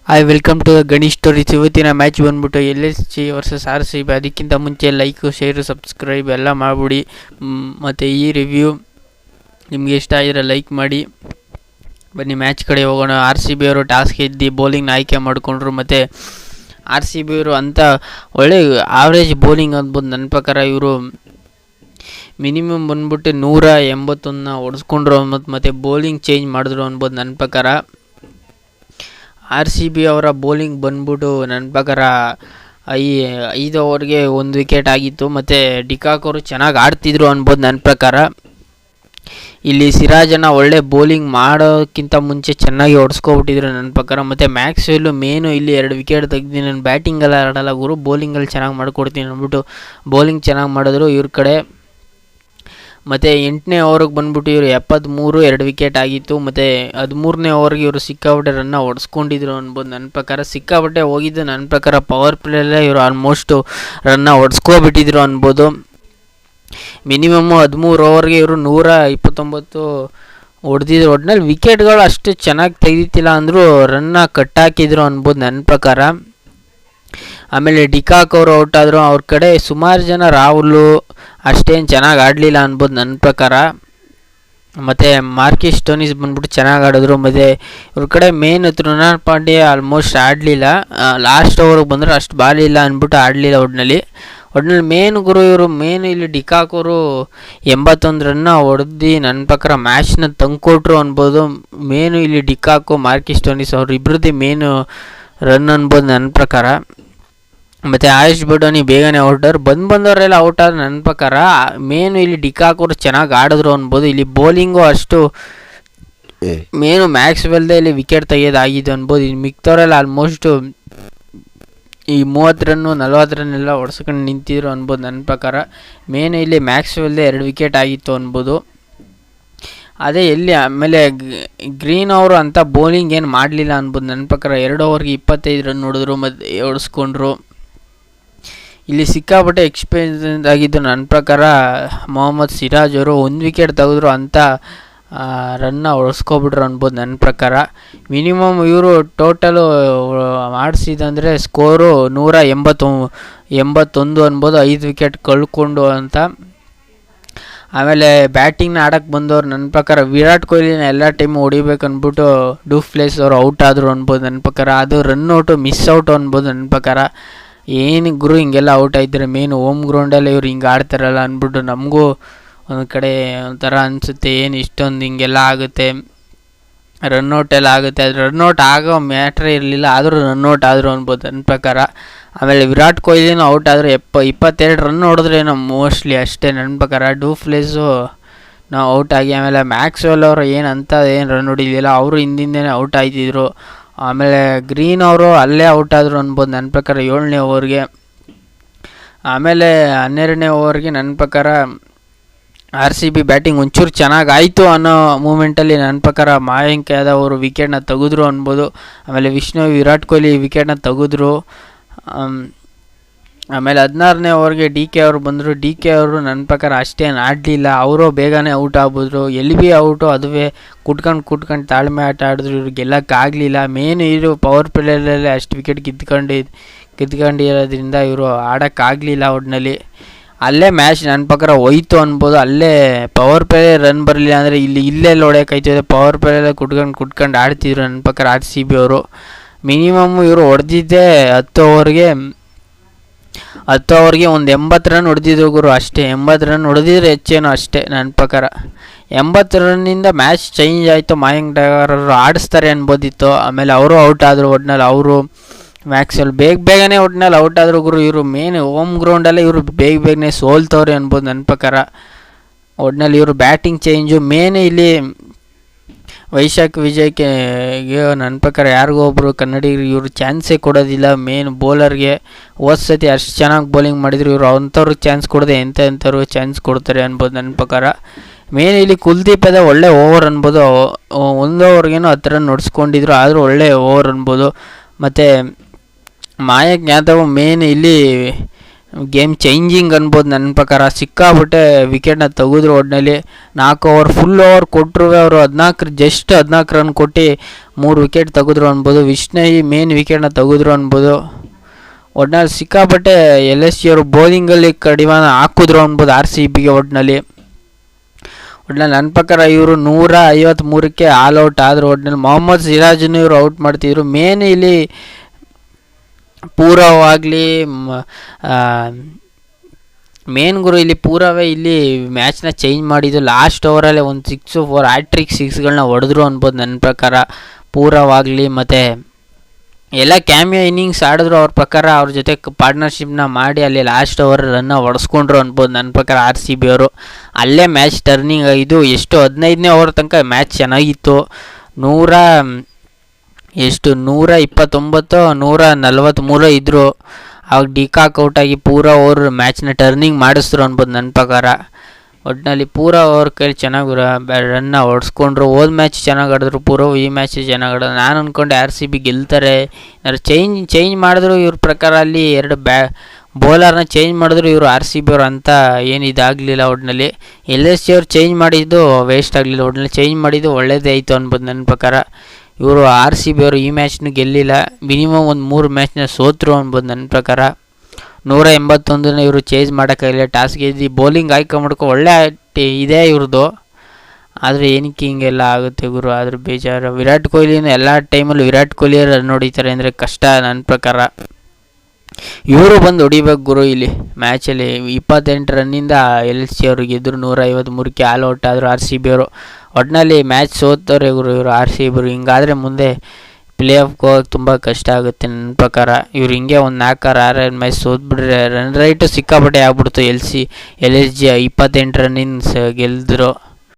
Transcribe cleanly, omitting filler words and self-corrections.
Welcome to the Ganesh stories. ಇವತ್ತಿನ match ಬಂದ್ಬಿಟ್ಟು LSG versus RCB. ಅದಕ್ಕಿಂತ ಮುಂಚೆ ಲೈಕು ಶೇರು ಸಬ್ಸ್ಕ್ರೈಬ್ ಎಲ್ಲ ಮಾಡಿಬಿಡಿ. ಮತ್ತು ಈ ರಿವ್ಯೂ ನಿಮಗೆ ಇಷ್ಟ ಆಗಿದ್ರೆ ಲೈಕ್ ಮಾಡಿ. ಬನ್ನಿ ಮ್ಯಾಚ್ ಕಡೆ ಹೋಗೋಣ. RCB ಅವರು ಟಾಸ್ ಗೆದ್ದು ಬೌಲಿಂಗ್ನ ಆಯ್ಕೆ ಮಾಡಿಕೊಂಡ್ರು. ಮತ್ತು RCB ಅವರು ಅಂಥ ಒಳ್ಳೆ ಆವ್ರೇಜ್ ಬೌಲಿಂಗ್ ಅನ್ಬೋದು. ನನ್ನ ಪ್ರಕಾರ ಇವರು ಮಿನಿಮಮ್ ಬಂದ್ಬಿಟ್ಟು 181 ಹೊಡೆಸ್ಕೊಂಡ್ರು ಮತ್ತು ಬೌಲಿಂಗ್ ಚೇಂಜ್ ಮಾಡಿದ್ರು ಅನ್ಬೋದು. ನನ್ನ ಪ್ರಕಾರ RCB ಅವರ ಬೌಲಿಂಗ್ ಬಂದ್ಬಿಟ್ಟು ನನ್ನ ಪ್ರಕಾರ 5 ಓವರ್ಗೆ 1 ವಿಕೆಟ್ ಆಗಿತ್ತು. ಮತ್ತು ಡಿಕಾಕ್ ಅವರು ಚೆನ್ನಾಗಿ ಆಡ್ತಿದ್ರು ಅನ್ಬೋದು. ನನ್ನ ಪ್ರಕಾರ ಇಲ್ಲಿ ಸಿರಾಜನ ಒಳ್ಳೆ ಬೌಲಿಂಗ್ ಮಾಡೋಕ್ಕಿಂತ ಮುಂಚೆ ಚೆನ್ನಾಗಿ ಹೊಡೆಸ್ಕೊಬಿಟ್ಟಿದ್ರು ನನ್ನ ಪ್ರಕಾರ. ಮತ್ತು ಮ್ಯಾಕ್ಸ್ವೆಲ್ಲು ಮೇನು ಇಲ್ಲಿ 2 ವಿಕೆಟ್ ತೆಗ್ದು ನಾನು ಬ್ಯಾಟಿಂಗೆಲ್ಲ ಆಡಲ್ಲ ಗುರು, ಬೌಲಿಂಗಲ್ಲಿ ಚೆನ್ನಾಗಿ ಮಾಡಿಕೊಡ್ತೀನಿ ಅಂದ್ಬಿಟ್ಟು ಬೌಲಿಂಗ್ ಚೆನ್ನಾಗಿ ಮಾಡಿದ್ರು ಇವ್ರ ಕಡೆ. ಮತ್ತು 8ನೇ ಓವರ್ಗೆ ಬಂದ್ಬಿಟ್ಟು ಇವರು 73 2 ವಿಕೆಟ್ ಆಗಿತ್ತು. ಮತ್ತು 13ನೇ ಓವರ್ಗೆ ಇವರು ಸಿಕ್ಕಾಪಟ್ಟೆ ರನ್ನ ಹೊಡೆಸ್ಕೊಂಡಿದ್ರು ಅನ್ಬೋದು. ನನ್ನ ಪ್ರಕಾರ ಸಿಕ್ಕಾಪಟ್ಟೆ ಹೋಗಿದ್ದು ನನ್ನ ಪ್ರಕಾರ ಪವರ್ ಪ್ಲೇಯಲ್ಲೇ ಇವರು ಆಲ್ಮೋಸ್ಟು ರನ್ನ ಹೊಡೆಸ್ಕೊಬಿಟ್ಟಿದ್ರು ಅನ್ಬೋದು. ಮಿನಿಮಮ್ಮು 13 ಓವರ್ಗೆ ಇವರು 129 ಹೊಡೆದಿದ್ರು. ಒಟ್ಟಿನಲ್ಲಿ ವಿಕೆಟ್ಗಳು ಅಷ್ಟು ಚೆನ್ನಾಗಿ ತೆಗಿತಿಲ್ಲ ಅಂದರೂ ರನ್ನ ಕಟ್ಟಾಕಿದ್ರು ಅನ್ಬೋದು ನನ್ನ ಪ್ರಕಾರ. ಆಮೇಲೆ ಡಿಕಾಕ್ ಅವರು ಔಟ್ ಆದರು. ಅವ್ರ ಕಡೆ ಸುಮಾರು ಜನ ರಾಹುಲು ಅಷ್ಟೇನು ಚೆನ್ನಾಗಿ ಆಡಲಿಲ್ಲ ಅನ್ಬೋದು ನನ್ನ ಪ್ರಕಾರ. ಮತ್ತು ಮಾರ್ಕಿಸ್ ಸ್ಟೋನಿಸ್ ಬಂದ್ಬಿಟ್ಟು ಚೆನ್ನಾಗಿ ಆಡಿದ್ರು. ಮತ್ತು ಇವ್ರ ಕಡೆ ಮೇನ್ ತೃಣಾಲ್ ಪಾಂಡ್ಯ ಆಲ್ಮೋಸ್ಟ್ ಆಡಲಿಲ್ಲ. ಲಾಸ್ಟ್ ಓವರ್ಗೆ ಬಂದರೆ ಅಷ್ಟು ಬಾಲ್ ಇಲ್ಲ ಅಂದ್ಬಿಟ್ಟು ಆಡಲಿಲ್ಲ. ಒಟ್ಟಿನಲ್ಲಿ ಮೇನ್ ಗುರು ಇವರು ಮೇನ್ ಇಲ್ಲಿ ಡಿಕಾಕ್ ಅವರು 81 ರನ್ನ ಹೊಡೆದು ನನ್ನ ಪ್ರಕಾರ ಮ್ಯಾಚ್ನ ತಂದುಕೊಟ್ರು ಅನ್ಬೋದು. ಮೇನು ಇಲ್ಲಿ ಡಿಕಾಕು ಮಾರ್ಕಿಸ್ ಸ್ಟೋನಿಸ್ ಅವರು ಇಬ್ಬರದ್ದೇ ಮೇನು ರನ್ ಅನ್ಬೋದು ನನ್ನ ಪ್ರಕಾರ. ಮತ್ತು ಆಯುಷ್ ಬಡೋನಿ ಬೇಗನೆ ಔಟರ್ ಬಂದವರೆಲ್ಲ ಔಟ್ ಆದ್ರೆ ನನ್ನ ಪ್ರಕಾರ. ಮೇನು ಇಲ್ಲಿ ಡಿಕಾಕ್ ಅವರು ಚೆನ್ನಾಗಿ ಆಡಿದ್ರು ಅನ್ಬೋದು. ಇಲ್ಲಿ ಬೌಲಿಂಗು ಅಷ್ಟು ಮೇನು ಮ್ಯಾಕ್ಸ್ವೆಲ್ದೇ ಇಲ್ಲಿ ವಿಕೆಟ್ ತೆಗೆಯೋದಾಗಿದ್ದು ಅನ್ಬೋದು. ಇಲ್ಲಿ ಮಿಕ್ತವರೆಲ್ಲ ಆಲ್ಮೋಸ್ಟು ಈ 30 ರನ್ನು 40 ರನ್ನೆಲ್ಲ ಹೊಡ್ಸ್ಕೊಂಡು ನಿಂತಿದ್ರು ಅನ್ಬೋದು ನನ್ನ ಪ್ರಕಾರ. ಮೇನು ಇಲ್ಲಿ ಮ್ಯಾಕ್ಸ್ವೆಲ್ದೇ 2 ವಿಕೆಟ್ ಆಗಿತ್ತು ಅನ್ಬೋದು. ಅದೇ ಎಲ್ಲಿ ಆಮೇಲೆ ಗ್ರೀನ್ ಅವರು ಅಂಥ ಬೌಲಿಂಗ್ ಏನು ಮಾಡಲಿಲ್ಲ ಅನ್ಬೋದು ನನ್ನ ಪ್ರಕಾರ. 2 ಓವರ್ಗೆ 25 ರನ್ ಹೊಡೆದ್ರು ಮತ್ತು ಹೊಡೆಸ್ಕೊಂಡ್ರು. ಇಲ್ಲಿ ಸಿಕ್ಕಾಪಟ್ಟೆ ಎಕ್ಸ್ಪೀರಿಯನ್ಸ್ ಆಗಿದ್ದು ನನ್ನ ಪ್ರಕಾರ ಮೊಹಮ್ಮದ್ ಸಿರಾಜ್ ಅವರು 1 ವಿಕೆಟ್ ತೆಗೆದ್ರು ಅಂತ ರನ್ನ ಹೊಡೆಸ್ಕೊಬಿಟ್ರು ಅನ್ಬೋದು ನನ್ನ ಪ್ರಕಾರ. ಮಿನಿಮಮ್ ಇವರು ಟೋಟಲು ಮಾಡಿಸಿದಂದರೆ ಸ್ಕೋರು 181 ಅನ್ಬೋದು, 5 ವಿಕೆಟ್ ಕಳ್ಕೊಂಡು ಅಂತ. ಆಮೇಲೆ ಬ್ಯಾಟಿಂಗ್ನ ಆಡೋಕ್ಕೆ ಬಂದವರು ನನ್ನ ಪ್ರಕಾರ ವಿರಾಟ್ ಕೊಹ್ಲಿನ ಎಲ್ಲ ಟೈಮು ಹೊಡಿಬೇಕು ಅಂದ್ಬಿಟ್ಟು ಡೂಪ್ಲೆಸ್ ಅವರು ಔಟ್ ಆದರು ಅನ್ಬೋದು ನನ್ನ ಪ್ರಕಾರ. ಅದು ರನ್ ಔಟು ಮಿಸ್ ಔಟು ಅನ್ಬೋದು ನನ್ನ ಪ್ರಕಾರ. ಏನು ಗುರು ಹಿಂಗೆಲ್ಲ ಔಟ್ ಆಯ್ತಾರೆ, ಮೇನು ಹೋಮ್ ಗ್ರೌಂಡಲ್ಲಿ ಇವ್ರು ಹಿಂಗೆ ಆಡ್ತಾರಲ್ಲ ಅಂದ್ಬಿಟ್ಟು ನಮಗೂ ಒಂದು ಕಡೆ ಒಂಥರ ಅನಿಸುತ್ತೆ. ಏನು ಇಷ್ಟೊಂದು ಹಿಂಗೆಲ್ಲ ಆಗುತ್ತೆ, ರನ್ಔಟ್ ಎಲ್ಲ ಆಗುತ್ತೆ. ಅದು ರನ್ಔಟ್ ಆಗೋ ಮ್ಯಾಟ್ರೇ ಇರಲಿಲ್ಲ, ಆದರೂ ರನ್ಔಟ್ ಆದರು ಅನ್ಬೋದು ನನ್ನ ಪ್ರಕಾರ. ಆಮೇಲೆ ವಿರಾಟ್ ಕೊಹ್ಲಿನೂ ಔಟ್ ಆದರೆ 22 ರನ್ ಹೊಡೆದ್ರೇನೋ ಮೋಸ್ಟ್ಲಿ ಅಷ್ಟೇ ನನ್ನ ಪ್ರಕಾರ. ಡೂಪ್ಲೆಸ್ಸು ನಾವು ಔಟ್ ಆಗಿ. ಆಮೇಲೆ ಮ್ಯಾಕ್ಸ್ವೆಲ್ ಅವರು ಏನು ರನ್ ಹೊಡಿಲಿಲ್ಲ, ಅವರು ಹಿಂದಿಂದನೇ ಔಟ್ ಆಯ್ತಿದ್ರು. ಆಮೇಲೆ ಗ್ರೀನ್ ಅವರು ಅಲ್ಲೇ ಔಟ್ ಆದರು ಅನ್ಬೋದು ನನ್ನ ಪ್ರಕಾರ 7ನೇ ಓವರ್ಗೆ. ಆಮೇಲೆ 12ನೇ ಓವರ್ಗೆ ನನ್ನ ಪ್ರಕಾರ RCB ಬ್ಯಾಟಿಂಗ್ ಒಂಚೂರು ಚೆನ್ನಾಗಿ ಆಯಿತು ಅನ್ನೋ ಮೂಮೆಂಟಲ್ಲಿ ನನ್ನ ಪ್ರಕಾರ ಮಯಾಂಕ್ ಯಾದವ್ ಅವರು ವಿಕೆಟ್ನ ತೆಗೆದ್ರು ಅನ್ಬೋದು. ಆಮೇಲೆ ವಿರಾಟ್ ಕೊಹ್ಲಿ ವಿಕೆಟ್ನ ತೆಗೆದ್ರು. ಆಮೇಲೆ 16ನೇ ಓವರ್ಗೆ DK ಅವರು ಬಂದರು. DK ಅವರು ನನ್ನ ಪ್ರಕಾರ ಅಷ್ಟೇನು ಆಡಲಿಲ್ಲ, ಅವರು ಬೇಗನೆ ಔಟ್ ಆಗ್ಬಿಟ್ರು. LB ಔಟು ಅದುವೇ ಕುಟ್ಕೊಂಡು ತಾಳ್ಮೆ ಆಟ ಆಡಿದ್ರು, ಇವ್ರು ಗೆಲ್ಲಕ್ಕಾಗಲಿಲ್ಲ. ಮೇನು ಇವರು ಪವರ್ ಪ್ಲೇಯರಲ್ಲೇ ಅಷ್ಟು ವಿಕೆಟ್ ಕಿತ್ಕೊಂಡಿರೋದ್ರಿಂದ ಇವರು ಆಡೋಕ್ಕಾಗಲಿಲ್ಲ. ಒಟ್ಟಿನಲ್ಲಿ ಅಲ್ಲೇ ಮ್ಯಾಚ್ ನನ್ನ ಪ್ರಕಾರ ಹೋಯ್ತು ಅನ್ಬೋದು. ಅಲ್ಲೇ ಪವರ್ ಪ್ಲೇ ರನ್ ಬರಲಿಲ್ಲ ಅಂದರೆ ಇಲ್ಲೆಲ್ಲ ಹೊಡೆಯೋಕ್ಕಾಯ್ತದೆ. ಪವರ್ ಪ್ಲೇಯಲ್ಲೇ ಕುಟ್ಕೊಂಡು ಆಡ್ತಿದ್ರು ನನ್ನ ಪ್ರಕಾರ RCB ಅವರು. ಮಿನಿಮಮ್ ಇವರು ಹೊಡೆದಿದ್ದೆ 10 ಓವರ್ಗೆ ಒಂದು 80 ರನ್ ಹೊಡೆದಿದ್ರು ಗುರು ಅಷ್ಟೇ. 80 ರನ್ ಹೊಡೆದಿದ್ರೆ ಹೆಚ್ಚೇನೋ ಅಷ್ಟೇ ನನ್ನ ಪ್ರಕಾರ. 80 ರನ್ನಿಂದ ಮ್ಯಾಚ್ ಚೇಂಜ್ ಆಯಿತು. ಮಯಾಂಕ್ ಅವರು ಆಡಿಸ್ತಾರೆ ಅನ್ಬೋದಿತ್ತು. ಆಮೇಲೆ ಅವರು ಔಟ್ ಆದರು. ಒಟ್ಟಿನಲ್ಲಿ ಅವರು ಮ್ಯಾಕ್ಸ್ವೆಲ್ ಬೇಗನೆ ಒಟ್ಟಿನಲ್ಲಿ ಔಟ್ ಆದರು ಗುರು. ಇವರು ಮೇನ್ ಹೋಮ್ ಗ್ರೌಂಡಲ್ಲೇ ಇವರು ಬೇಗನೆ ಸೋಲ್ತವ್ರೆ ಅನ್ಬೋದು ನನ್ನ ಪ್ರಕಾರ. ಒಟ್ಟಿನಲ್ಲಿ ಇವರು ಬ್ಯಾಟಿಂಗ್ ಚೇಂಜು ಮೇನ್ ಇಲ್ಲಿ ವೈಶಾಖ್ ವಿಜಯ್ಗೆ ನನ್ನ ಪ್ರಕಾರ ಯಾರಿಗೋ ಒಬ್ಬರು ಕನ್ನಡಿಗರಿಗೆ ಇವರು ಚಾನ್ಸೇ ಕೊಡೋದಿಲ್ಲ. ಮೇನ್ ಬೌಲರ್ಗೆ ಹೋದ ಸತಿ ಅಷ್ಟು ಚೆನ್ನಾಗಿ ಬೌಲಿಂಗ್ ಮಾಡಿದ್ರು, ಇವರು ಅಂಥವ್ರಿಗೆ ಚಾನ್ಸ್ ಕೊಡದೆ ಎಂಥವ್ರಿಗೆ ಚಾನ್ಸ್ ಕೊಡ್ತಾರೆ ಅನ್ಬೋದು ನನ್ನ ಪ್ರಕಾರ. ಮೇನ್ ಇಲ್ಲಿ ಕುಲ್ದೀಪ್ ಅದ ಒಳ್ಳೆ ಓವರ್ ಅನ್ಬೋದು. 1 ಓವರ್ಗೇನೋ 10 ರನ್ ಹೊಡೆಸ್ಕೊಂಡಿದ್ರು, ಆದರೂ ಒಳ್ಳೆ ಓವರ್ ಅನ್ಬೋದು. ಮತ್ತು ಮಯಾಂಕ್ ಯಾದವ್ ಮೇನ್ ಇಲ್ಲಿ ಗೇಮ್ ಚೇಂಜಿಂಗ್ ಅನ್ಬೋದು ನನ್ನ ಪ್ರಕಾರ. ಸಿಕ್ಕಾಬಿಟ್ಟೆ ವಿಕೆಟ್ನ ತೆಗೆದ್ರು. ಒಟ್ಟಿನಲ್ಲಿ 4 ಓವರ್ ಫುಲ್ ಓವರ್ ಕೊಟ್ಟರು ಅವರು 14 ರನ್ ಕೊಟ್ಟು 3 ವಿಕೆಟ್ ತೆಗೆದ್ರು ಅನ್ಬೋದು. ವಿಷ್ಣಯ್ ಮೇನ್ ವಿಕೆಟ್ನ ತೆಗೆದ್ರು ಅನ್ಬೋದು. ಒಟ್ಟಿನಲ್ಲಿ ಸಿಕ್ಕಾಪಟ್ಟೆ LSG ಅವರು ಬೌಲಿಂಗಲ್ಲಿ ಕಡಿವಾಣ ಹಾಕಿದ್ರು ಅನ್ಬೋದು RCBಗೆ. ಒಟ್ಟಿನಲ್ಲಿ ನನ್ನ ಪ್ರಕಾರ ಇವರು 153ಕ್ಕೆ ಆಲ್ ಔಟ್ ಆದರು. ಒಟ್ಟಿನಲ್ಲಿ ಮೊಹಮ್ಮದ್ ಸಿರಾಜನ್ನು ಇವರು ಔಟ್ ಮಾಡ್ತಿದ್ರು. ಮೇನ್ ಇಲ್ಲಿ ಪೂರವಾಗಲಿ ಮೇನ್ ಗುರು ಇಲ್ಲಿ ಪೂರವೇ ಇಲ್ಲಿ ಮ್ಯಾಚ್ನ ಚೇಂಜ್ ಮಾಡಿದ್ದು. ಲಾಸ್ಟ್ ಓವರಲ್ಲೇ ಒಂದು 6-4 ಹ್ಯಾಟ್ರಿಕ್ 6ಗಳನ್ನ ಹೊಡೆದ್ರು ಅನ್ಬೋದು ನನ್ನ ಪ್ರಕಾರ. ಪೂರವಾಗಲಿ ಮತ್ತು ಎಲ್ಲ ಕ್ಯಾಮಿಯೋ ಇನ್ನಿಂಗ್ಸ್ ಆಡಿದ್ರು ಅವ್ರ ಪ್ರಕಾರ. ಅವ್ರ ಜೊತೆ ಪಾರ್ಟ್ನರ್ಶಿಪ್ನ ಮಾಡಿ ಅಲ್ಲಿ ಲಾಸ್ಟ್ ಓವರ್ ರನ್ನ ಹೊಡೆಸ್ಕೊಂಡ್ರು ಅನ್ಬೋದು ನನ್ನ ಪ್ರಕಾರ RCB ಅವರು. ಅಲ್ಲೇ ಮ್ಯಾಚ್ ಟರ್ನಿಂಗ್ ಆಗಿದ್ದು. ಎಷ್ಟು 15ನೇ ಓವರ್ ತನಕ ಮ್ಯಾಚ್ ಚೆನ್ನಾಗಿತ್ತು. 129 143 ಇದ್ದರು. ಅವಾಗ ಡಿಕಾಕ್ ಔಟಾಗಿ ಪೂರಾ ಓವರ್ ಮ್ಯಾಚ್ನ ಟರ್ನಿಂಗ್ ಮಾಡಿಸಿದ್ರು ಅನ್ಬೋದು ನನ್ನ ಪ್ರಕಾರ. ಒಟ್ಟಿನಲ್ಲಿ ಪೂರಾ ಓವರ್ ಕೈಲಿ ಚೆನ್ನಾಗಿ ರನ್ನ ಹೊಡೆಸ್ಕೊಂಡ್ರು. ಹೋದ ಮ್ಯಾಚ್ ಚೆನ್ನಾಗಿ ಆಡಿದ್ರು ಪೂರಾ, ಈ ಮ್ಯಾಚ್ ಚೆನ್ನಾಗಿ ಆಡೋದು. ನಾನು ಅಂದ್ಕೊಂಡೆ RCB ಗೆಲ್ತಾರೆ. ಚೇಂಜ್ ಮಾಡಿದ್ರು ಇವ್ರ ಪ್ರಕಾರ. ಅಲ್ಲಿ 2 ಬೌಲರ್ನ ಚೇಂಜ್ ಮಾಡಿದ್ರು ಇವರು RCB ಅವರು ಅಂತ ಏನು ಇದಾಗಲಿಲ್ಲ. ಒಟ್ಟಿನಲ್ಲಿ LSG ಅವ್ರು ಚೇಂಜ್ ಮಾಡಿದ್ದು ವೇಸ್ಟ್ ಆಗಲಿಲ್ಲ. ಒಟ್ಟಿನಲ್ಲಿ ಚೇಂಜ್ ಮಾಡಿದ್ದು ಒಳ್ಳೇದೇ ಆಯಿತು ಅನ್ಬೋದು ನನ್ನ ಪ್ರಕಾರ. ಇವರು RCB ಅವರು ಈ ಮ್ಯಾಚ್ನ ಗೆಲ್ಲಿಲ್ಲ. ಮಿನಿಮಮ್ ಒಂದು 3 ಮ್ಯಾಚ್ನ ಸೋತರು ಅನ್ಬೋದು ನನ್ನ ಪ್ರಕಾರ. 181ನ ಇವರು ಚೇಂಜ್ ಮಾಡೋಕ್ಕಾಗಿಲ್ಲ. ಟಾಸ್ ಗೆದ್ದು ಬೌಲಿಂಗ್ ಆಯ್ಕೆ ಮಾಡ್ಕೊ ಒಳ್ಳೆ ಇದೆ ಇವ್ರದ್ದು. ಆದರೆ ಏನಕ್ಕೆ ಹಿಂಗೆಲ್ಲ ಆಗುತ್ತೆ ಗುರು, ಆದರೂ ಬೇಜಾರು. ವಿರಾಟ್ ಕೊಹ್ಲಿನ ಎಲ್ಲ ಟೈಮಲ್ಲೂ ವಿರಾಟ್ ಕೊಹ್ಲಿ ರನ್ ಹೊಡಿತಾರೆ ಅಂದರೆ ಕಷ್ಟ ನನ್ನ ಪ್ರಕಾರ. ಇವರು ಬಂದು ಹೊಡಿಬೇಕು ಗುರು ಇಲ್ಲಿ ಮ್ಯಾಚಲ್ಲಿ. 28 ರನ್ನಿಂದ LSG ಅವರು ಗೆದ್ದರು. 153ಕ್ಕೆ ಆಲ್ ಔಟ್ ಆದರು RCB ಅವರು. ಒಟ್ಟಿನಲ್ಲಿ ಮ್ಯಾಚ್ ಸೋತವ್ರೆ ಗುರು ಇವರು RCB ಅವರು. ಹಿಂಗಾದರೆ ಮುಂದೆ ಪ್ಲೇ ಆಫ್ಗೆ ಹೋಗೋಕ್ಕೆ ತುಂಬ ಕಷ್ಟ ಆಗುತ್ತೆ ನನ್ನ ಪ್ರಕಾರ. ಇವ್ರು ಹಿಂಗೆ ಒಂದು 4-6 ಮ್ಯಾಚ್ ಸೋತ್ಬಿಟ್ರೆ ರನ್ ರೈಟು ಸಿಕ್ಕಾಪಟ್ಟೆ ಆಗ್ಬಿಡ್ತು. LSG 28 ರನ್ನಿಂದ ಗೆಲ್ದರು.